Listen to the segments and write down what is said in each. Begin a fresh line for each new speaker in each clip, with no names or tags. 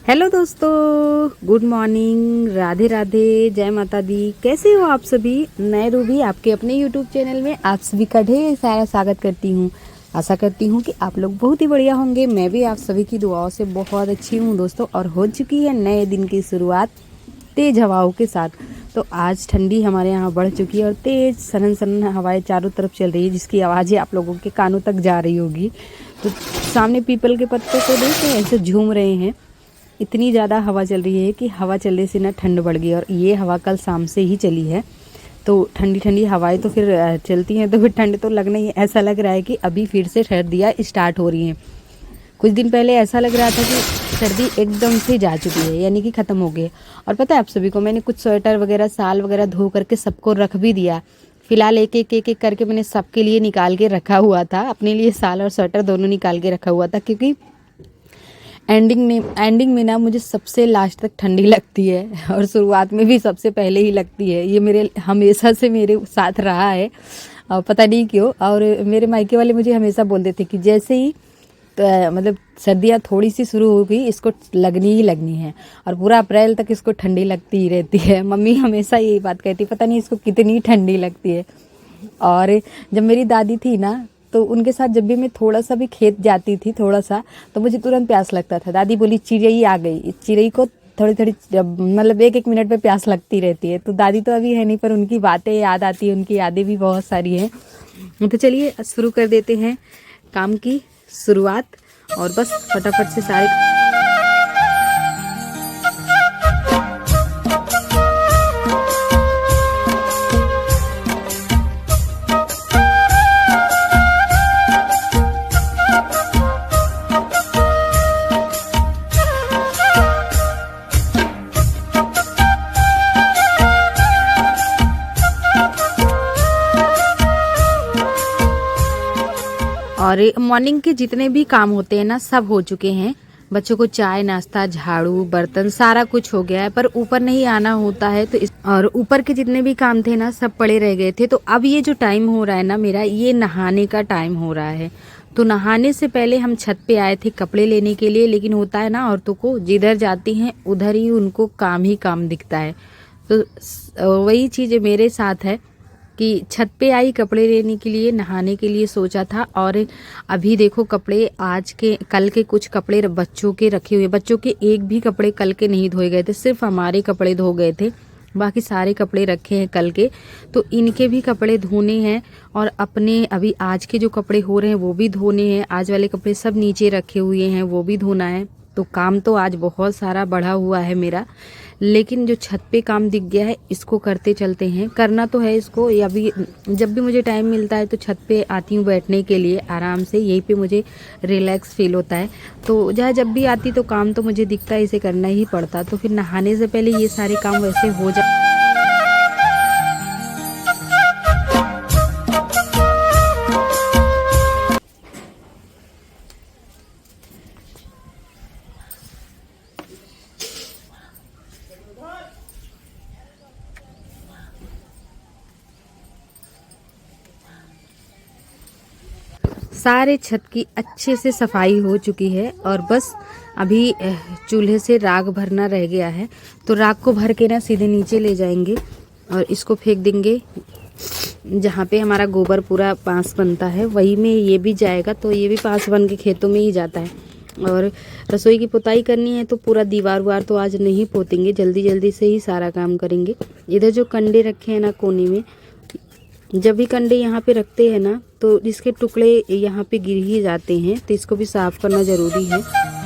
Hello दोस्तों, good morning, Radhe Radhe, जय माता दी। कैसे हो आप सभी? मैं रूबी आपके अपने यूट्यूब चैनल में आप सभी का ढेर सारा स्वागत करती हूँ। आशा करती हूँ कि आप लोग बहुत ही बढ़िया होंगे। मैं भी आप सभी की दुआओं से बहुत अच्छी हूँ दोस्तों। और हो चुकी है नए दिन की शुरुआत तेज हवाओं के साथ। तो आज ठंडी हमारे यहाँ बढ़ चुकी है और तेज सनन सनन हवाएं चारों तरफ चल रही है, जिसकी आवाज़ें आप लोगों के कानों तक जा रही होगी। तो सामने पीपल के पत्तों को देखें, ऐसे झूम रहे हैं। इतनी ज़्यादा हवा चल रही है कि हवा चलने से ना ठंड बढ़ गई। और ये हवा कल शाम से ही चली है, तो ठंडी ठंडी हवाएं तो फिर चलती हैं तो फिर ठंड तो लगना ही। ऐसा लग रहा है कि अभी फिर से सर्दियाँ स्टार्ट हो रही हैं। कुछ दिन पहले ऐसा लग रहा था कि सर्दी एकदम से जा चुकी है, यानी कि ख़त्म हो गई है। और पता है आप सभी को, मैंने कुछ स्वेटर वगैरह साल वगैरह धो करके सबको रख भी दिया। फिलहाल एक एक करके मैंने सबके लिए निकाल के रखा हुआ था। अपने लिए साल और स्वेटर दोनों निकाल के रखा हुआ था, क्योंकि एंडिंग में ना मुझे सबसे लास्ट तक ठंडी लगती है और शुरुआत में भी सबसे पहले ही लगती है। ये मेरे हमेशा से मेरे साथ रहा है और पता नहीं क्यों। और मेरे मायके वाले मुझे हमेशा बोलते थे कि जैसे ही मतलब सर्दियाँ थोड़ी सी शुरू हो गई, इसको लगनी ही लगनी है। और पूरा अप्रैल तक इसको ठंडी लगती ही रहती है। मम्मी हमेशा यही बात कहती, पता नहीं इसको कितनी ठंडी लगती है। और जब मेरी दादी थी ना, तो उनके साथ जब भी मैं थोड़ा सा भी खेत जाती थी, थोड़ा सा, तो मुझे तुरंत प्यास लगता था। दादी बोली चिड़ई आ गई। इस चिड़ई को थोड़ी थोड़ी मतलब एक एक मिनट पे प्यास लगती रहती है। तो दादी तो अभी है नहीं, पर उनकी बातें याद आती है, उनकी यादें भी बहुत सारी हैं। तो चलिए शुरू कर देते हैं काम की शुरुआत, और बस फटाफट से सारे। और मॉर्निंग के जितने भी काम होते हैं ना, सब हो चुके हैं। बच्चों को चाय नाश्ता झाड़ू बर्तन सारा कुछ हो गया है, पर ऊपर नहीं आना होता है तो और ऊपर के जितने भी काम थे ना, सब पड़े रह गए थे। तो अब ये जो टाइम हो रहा है ना मेरा, ये नहाने का टाइम हो रहा है। तो नहाने से पहले हम छत पे आए थे कपड़े लेने के लिए, लेकिन होता है ना औरतों को, जिधर जाती हैं उधर ही उनको काम ही काम दिखता है। तो वही चीज़ मेरे साथ है कि छत पे आई कपड़े लेने के लिए, नहाने के लिए सोचा था। और अभी देखो कपड़े आज के कल के कुछ कपड़े बच्चों के रखे हुए। बच्चों के एक भी कपड़े कल के नहीं धोए गए थे, सिर्फ हमारे कपड़े धो गए थे। बाकी सारे कपड़े रखे हैं कल के, तो इनके भी कपड़े धोने हैं। और अपने अभी आज के जो कपड़े हो रहे हैं वो भी धोने हैं। आज वाले कपड़े सब नीचे रखे हुए हैं, वो भी धोना है। तो काम तो आज बहुत सारा बढ़ा हुआ है मेरा, लेकिन जो छत पे काम दिख गया है इसको करते चलते हैं। करना तो है इसको। या भी जब भी मुझे टाइम मिलता है तो छत पे आती हूँ बैठने के लिए आराम से, यहीं पे मुझे रिलैक्स फील होता है। तो जब भी आती तो काम तो मुझे दिखता है, इसे करना ही पड़ता। तो फिर नहाने से पहले ये सारे काम वैसे हो जाए। सारे छत की अच्छे से सफाई हो चुकी है और बस अभी चूल्हे से राख भरना रह गया है। तो राख को भर के ना सीधे नीचे ले जाएंगे और इसको फेंक देंगे जहाँ पे हमारा गोबर पूरा पास बनता है, वही में ये भी जाएगा। तो ये भी पास बन के खेतों में ही जाता है। और रसोई की पुताई करनी है तो पूरा दीवार वार तो आज नहीं पोतेंगे, जल्दी जल्दी से ही सारा काम करेंगे। इधर जो कंडे रखे हैं ना कोने में, जब भी कंडे यहाँ पे रखते हैं ना, तो इसके टुकड़े यहाँ पे गिर ही जाते हैं, तो इसको भी साफ करना जरूरी है।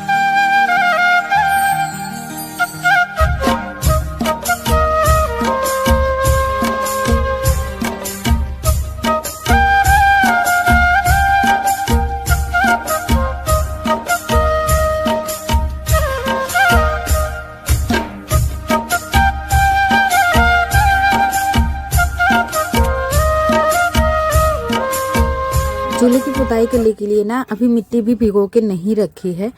चूल्हे की पुताई करने के लिए ना अभी मिट्टी भी भिगो के नहीं रखी है,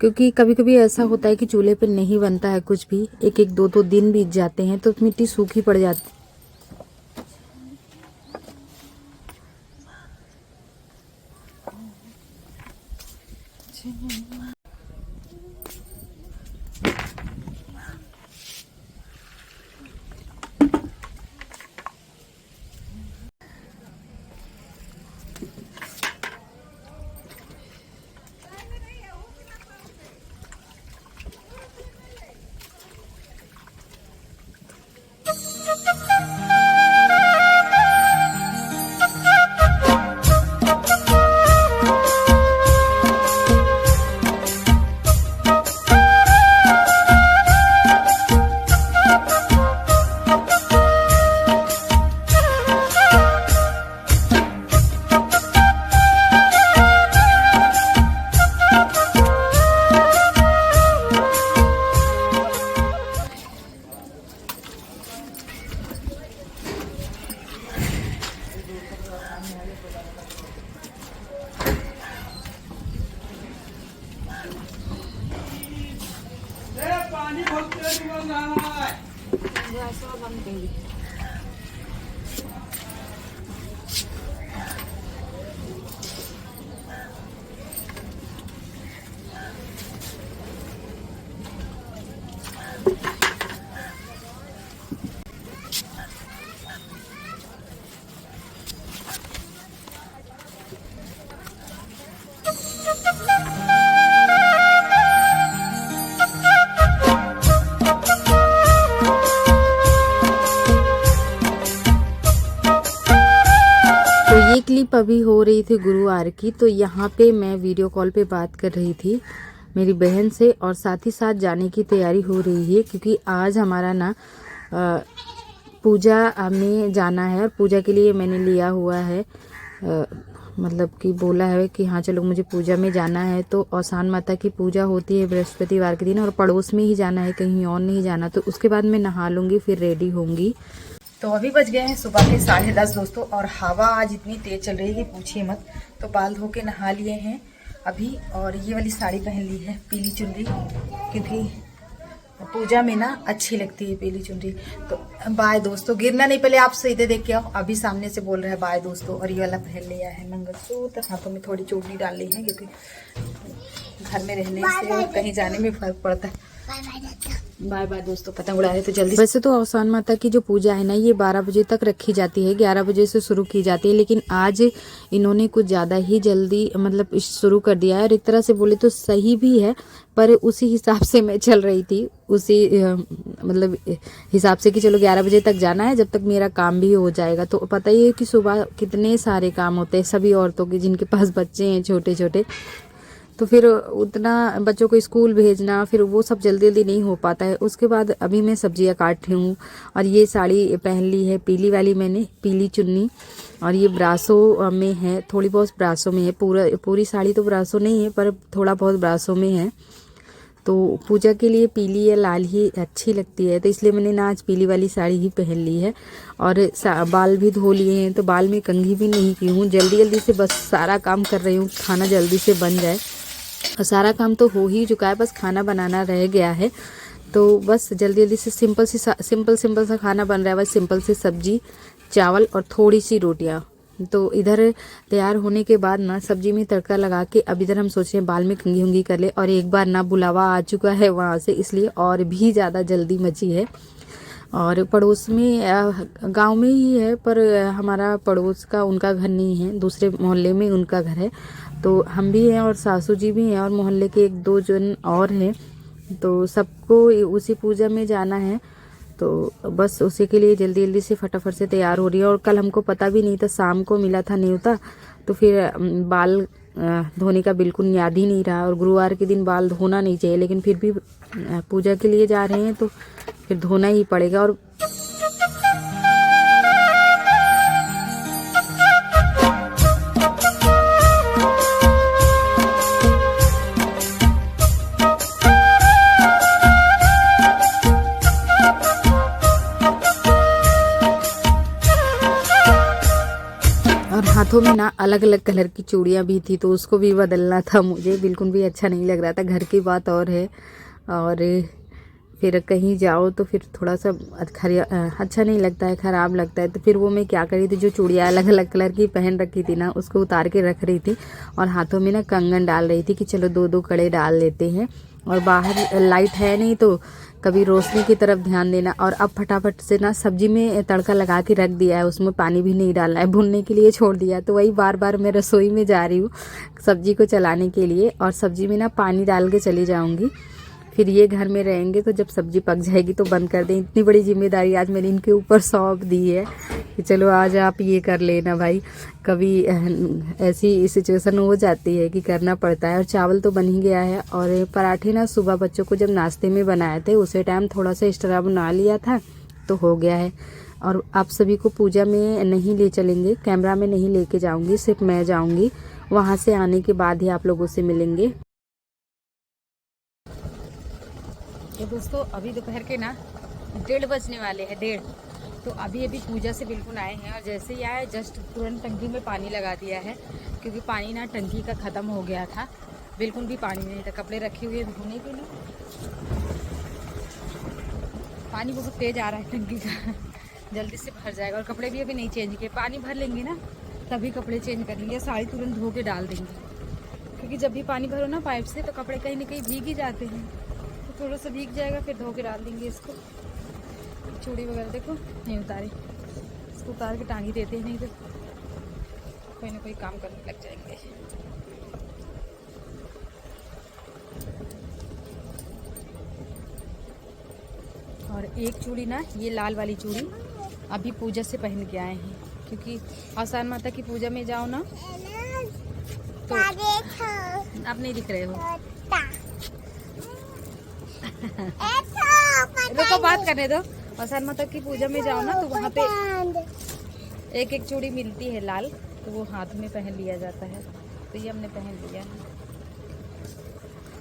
क्योंकि कभी कभी ऐसा होता है कि चूल्हे पे नहीं बनता है कुछ भी, एक एक दो दो दिन बीत जाते हैं तो मिट्टी सूखी पड़ जाती। ये क्लिप अभी हो रही थी गुरुवार की, तो यहाँ पे मैं वीडियो कॉल पे बात कर रही थी मेरी बहन से, और साथ ही साथ जाने की तैयारी हो रही है क्योंकि आज हमारा ना पूजा में जाना है। और पूजा के लिए मैंने लिया हुआ है, मतलब कि बोला है कि हाँ चलो मुझे पूजा में जाना है। तो औसान माता की पूजा होती है बृहस्पतिवार के दिन, और पड़ोस में ही जाना है, कहीं और नहीं जाना। तो उसके बाद मैं नहा लूँगी, फिर रेडी होंगी। तो अभी बज गए हैं सुबह के 10:30 दोस्तों, और हवा आज इतनी तेज चल रही है कि पूछिए मत। तो बाल धो के नहा लिए हैं अभी, और ये वाली साड़ी पहन ली है पीली चुनरी, क्योंकि पूजा में ना अच्छी लगती है पीली चुनरी। तो बाय दोस्तों, गिरना नहीं, पहले आप सीधे देख के आओ। अभी सामने से बोल रहा है बाय दोस्तों। और ये वाला पहन लिया है मंगलसूत्र, हाथों में थोड़ी चूड़ी डाल ली है क्योंकि घर में रहने से कहीं जाने में फर्क पड़ता है। बाय बाय दोस्तों, पतंग उड़ा रहे तो जल्दी। वैसे तो औसान माता की जो पूजा है ना, ये 12 बजे तक रखी जाती है, 11 बजे से शुरू की जाती है। लेकिन आज इन्होंने कुछ ज़्यादा ही जल्दी मतलब शुरू कर दिया है, और एक तरह से बोले तो सही भी है। पर उसी हिसाब से मैं चल रही थी, उसी मतलब हिसाब से कि चलो 11 बजे तक जाना है, जब तक मेरा काम भी हो जाएगा। तो पता ही है कि सुबह कितने सारे काम होते हैं सभी औरतों के, जिनके पास बच्चे हैं छोटे छोटे। तो फिर उतना बच्चों को स्कूल भेजना, फिर वो सब जल्दी जल्दी नहीं हो पाता है। उसके बाद अभी मैं सब्जियां काट रही हूँ, और ये साड़ी पहन ली है पीली वाली मैंने, पीली चुन्नी। और ये ब्रासो में है, थोड़ी बहुत ब्रासो में है, पूरी साड़ी तो ब्रासो नहीं है, पर थोड़ा बहुत ब्रासो में है। तो पूजा के लिए पीली या लाल ही अच्छी लगती है, तो इसलिए मैंने ना आज पीली वाली साड़ी ही पहन ली है। और बाल भी धो लिए हैं, तो बाल में कंघी भी नहीं की हूँ, जल्दी जल्दी से बस सारा काम कर रही हूँ, खाना जल्दी से बन जाए। और सारा काम तो हो ही चुका है, बस खाना बनाना रह गया है। तो बस जल्दी जल्दी से सिंपल सा खाना बन रहा है, बस सिंपल सी सब्जी, चावल और थोड़ी सी रोटियां। तो इधर तैयार होने के बाद ना सब्जी में तड़का लगा के अब इधर हम सोच रहे हैं बाल में कंघी उंगी कर ले। और एक बार ना बुलावा आ चुका है वहाँ से, इसलिए और भी ज़्यादा जल्दी मची है। और पड़ोस में गांव में ही है, पर हमारा पड़ोस का उनका घर नहीं है, दूसरे मोहल्ले में उनका घर है। तो हम भी हैं और सासू जी भी हैं, और मोहल्ले के 1-2 जन और हैं। तो सबको उसी पूजा में जाना है, तो बस उसी के लिए जल्दी जल्दी से फटाफट से तैयार हो रही है। और कल हमको पता भी नहीं था, शाम को मिला था न्योता, तो फिर बाल धोने का बिल्कुल याद ही नहीं रहा। और गुरुवार के दिन बाल धोना नहीं चाहिए, लेकिन फिर भी पूजा के लिए जा रहे हैं तो फिर धोना ही पड़ेगा। और हाथों में ना अलग अलग कलर की चूड़ियाँ भी थी, तो उसको भी बदलना था मुझे, बिल्कुल भी अच्छा नहीं लग रहा था। घर की बात और है, और फिर कहीं जाओ तो फिर थोड़ा सा अच्छा नहीं लगता है, ख़राब लगता है। तो फिर वो मैं क्या करी थी, जो चूड़ियाँ अलग अलग कलर की पहन रखी थी ना, उसको उतार के रख रही थी, और हाथों में ना कंगन डाल रही थी कि चलो 2-2 कड़े डाल लेते हैं। और बाहर लाइट है नहीं, तो कभी रोशनी की तरफ ध्यान देना। और अब फटाफट से ना सब्जी में तड़का लगा के रख दिया है, उसमें पानी भी नहीं डालना है, भुनने के लिए छोड़ दिया। तो वही बार बार मैं रसोई में जा रही हूँ सब्जी को चलाने के लिए, और सब्जी में ना पानी डाल के चली जाऊँगी। फिर ये घर में रहेंगे, तो जब सब्जी पक जाएगी तो बंद कर दें। इतनी बड़ी जिम्मेदारी आज मैंने इनके ऊपर सौंप दी है कि चलो आज आप ये कर लेना भाई। कभी ऐसी सिचुएशन हो जाती है कि करना पड़ता है। और चावल तो बन ही गया है, और पराठे ना सुबह बच्चों को जब नाश्ते में बनाए थे उसी टाइम थोड़ा सा एक्स्ट्रा बना लिया था, तो हो गया है। और आप सभी को पूजा में नहीं ले चलेंगे, कैमरा में नहीं लेके जाऊँगी, सिर्फ मैं जाऊँगी। वहाँ से आने के बाद ही आप लोगों से मिलेंगे। तो दोस्तों अभी दोपहर के ना 1:30 बजने वाले हैं, 1:30। तो अभी पूजा से बिल्कुल आए हैं, और जैसे ही आए जस्ट तुरंत टंकी में पानी लगा दिया है, क्योंकि पानी ना टंकी का ख़त्म हो गया था, बिल्कुल भी पानी नहीं था। कपड़े रखे हुए धोने के लिए, पानी बहुत तेज आ रहा है टंकी का। जल्दी से भर जाएगा और कपड़े भी अभी नहीं चेंज किए। पानी भर लेंगे ना तभी कपड़े चेंज करेंगे, साड़ी तुरंत धो के डाल देंगे, क्योंकि जब भी पानी भरो ना पाइप से तो कपड़े कहीं ना कहीं भीग ही जाते हैं। तो थोड़ा सा भीग जाएगा फिर धो के डाल देंगे इसको। चूड़ी वगैरह देखो नहीं उतारे, इसको उतार के टांगी देते हैं, नहीं तो कोई ना कोई काम करने लग जाएंगे। और एक चूड़ी ना, ये लाल वाली चूड़ी अभी पूजा से पहन के आए हैं, क्योंकि आसान माता की पूजा में जाओ ना तो आप नहीं दिख रहे हो। रुको बात करने दो। आसान माता की पूजा में जाओ ना तो वहाँ पे एक एक चूड़ी मिलती है लाल, तो वो हाथ में पहन लिया जाता है, तो ये हमने पहन लिया है।